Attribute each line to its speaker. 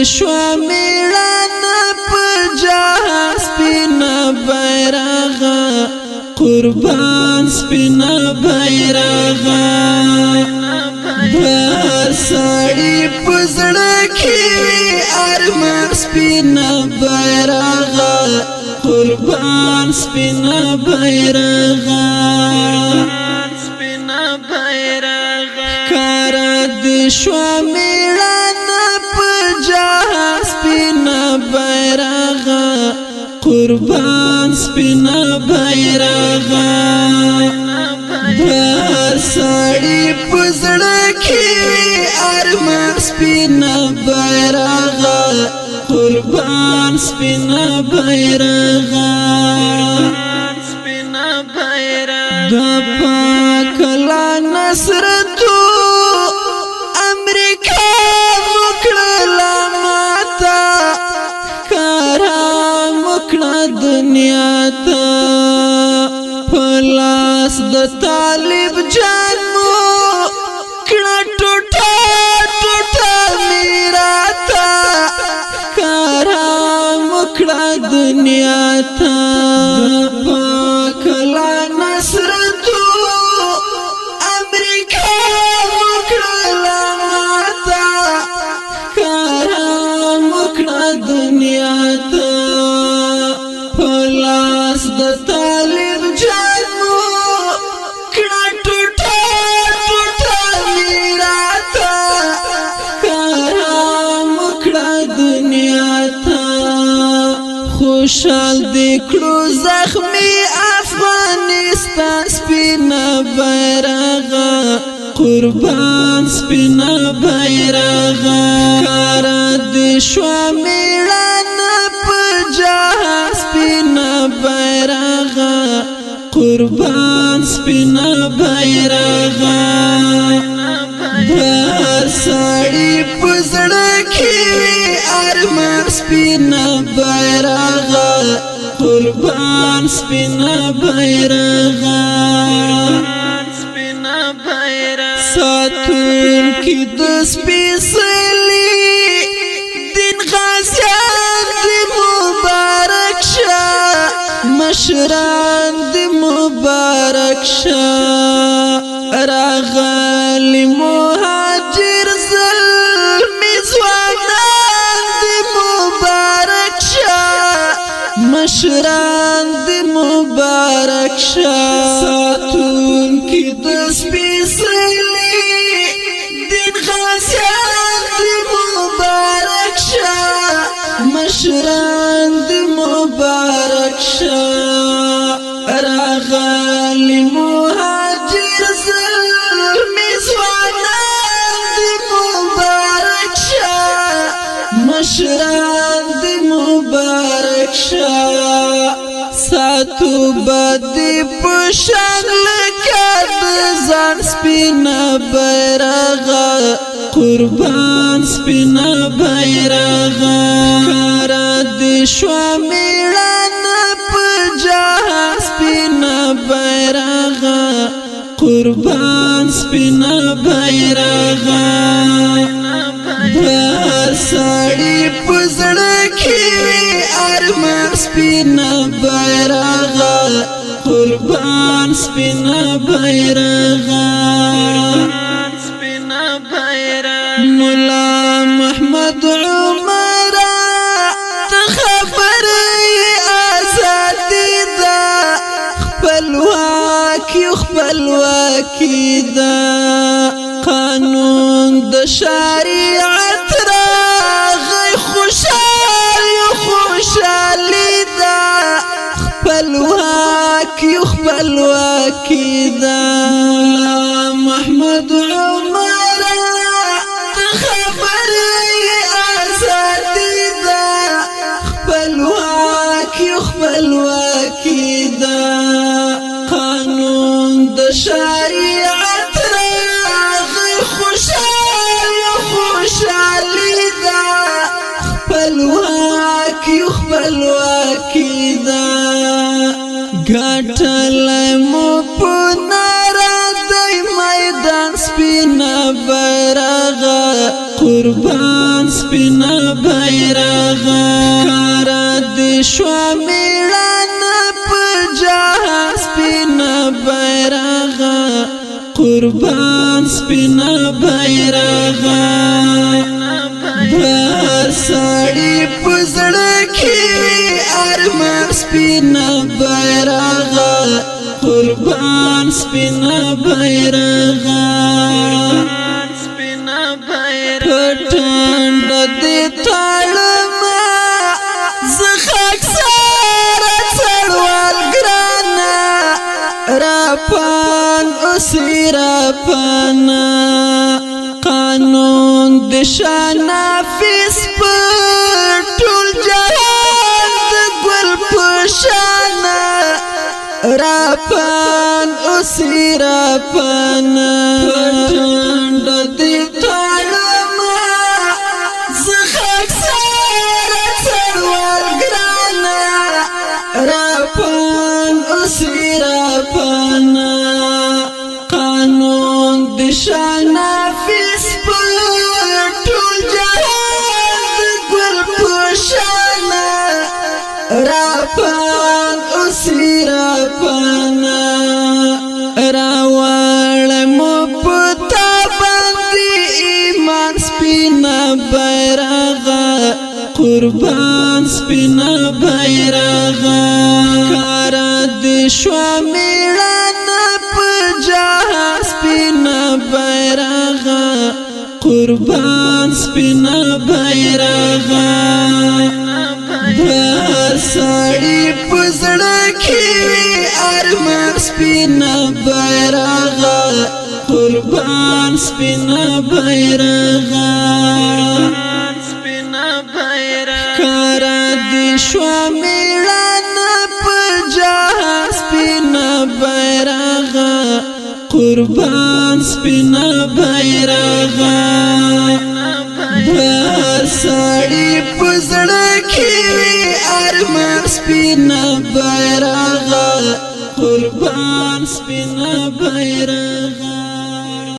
Speaker 1: شوا میړانه په جهان سپینه بیرغه قربان سپینه بیرغه بهر سړی په زړه کې وي ارمان سپینه بیرغه قربان سپینه بیرغه کارا د شوا میړانه په جهان سپینه بیرغه قربان سپینه بیرغه بهر سړی په زړه کې وي ارمان سپینه بیرغه قربان سپینه بیرغه د پاک الله نصرتو امریکا وکړه ماته کارا وکړه دنیا ته پلاس د طالب جان مو کړه ټوټه ټوټه میراته کارا وکړه دنیا ته پاک الله نصرتو امریکا وکړه ماته کارا وکړه دنیا ته پلاس د طالب جان مو کړه ټوټه ټوټه میراته کارا وکړه دنیا ته خوشحال دې کړو زخمي افغانستان سپینه بیرغه قربان سپینه بیرغه کارا دې شوا میړانه په جهان سپینه بیرغه قربان سپینه بیرغه بهر سړی په زړه کې وي ارمان سپینه بیرغه قربان سپینه بیرغه ساتونکي د سپېڅلي دین غازیان دې مبارک شه مشران دې مبارک شه راغلي مهاجر زلمي ځوانان دې مبارک شه مشران دې مبارک شه ساتونکي د سپېڅلي دین غازیان دې مبارک شه مشران دې مبارک شه راغلي مهاجر زلمي ځوانان دې مبارک شه مشران دې مبارک شه ساتو بدی پشان لکه د ځان سپینه بیرغه قربان سپینه بیرغه کارا دې شوا میړانه په جهان سپینه بیرغه قربان سپینه بیرغه بهر سړی په زړه کې وي ارمان سپینه بیرغه قربان سپینه بیرغه مولا محمد عمر ته خبرې ازادي ده خپلواکي ده قانون د شریعت راغی خوشالي ده خپلواکي ده مولا محمد عمر ته خبرې ازادي ده خپلواکي ده قانون د شریعت راغی خوشالي ده خپلواکي ده ګټلای مو په ناره د میدان سپینه بیرغه قربان سپینا بیرغا کارا دی شوا میړانا په جهان سپینا بیرغا قربان سپینا بیرغا بار ساړي پزړه کې ارمان سپینا بیرغا قربان سپینا بیرغا پټند دې تړما زخک سره څړوال ګرانا راپان اسیرا پانا قانون د شنافس په ټول جهان د ګل پشانا راپان اسیرا پانا پټند دې پانا قانون د شنافس په ټول جهان د ګل پشانا راپان اسیرا پانا راوړ مو پتا باندې ایمان سپینا بیرغا قربان سپینا بیرغا کارا د شوا میړانا په جهان سپینا بیرغا قربان سپینا بیرغا بار ساړي پزړه کې ارمان سپینا بیرغا قربان سپینا بیرغا کارا دی شوا میړانا په جهان سپینا بیرغا قربان سپینا بیرغا بار ساړي پزړه کې ارمان سپینا بیرغا قربان سپینا بیرغا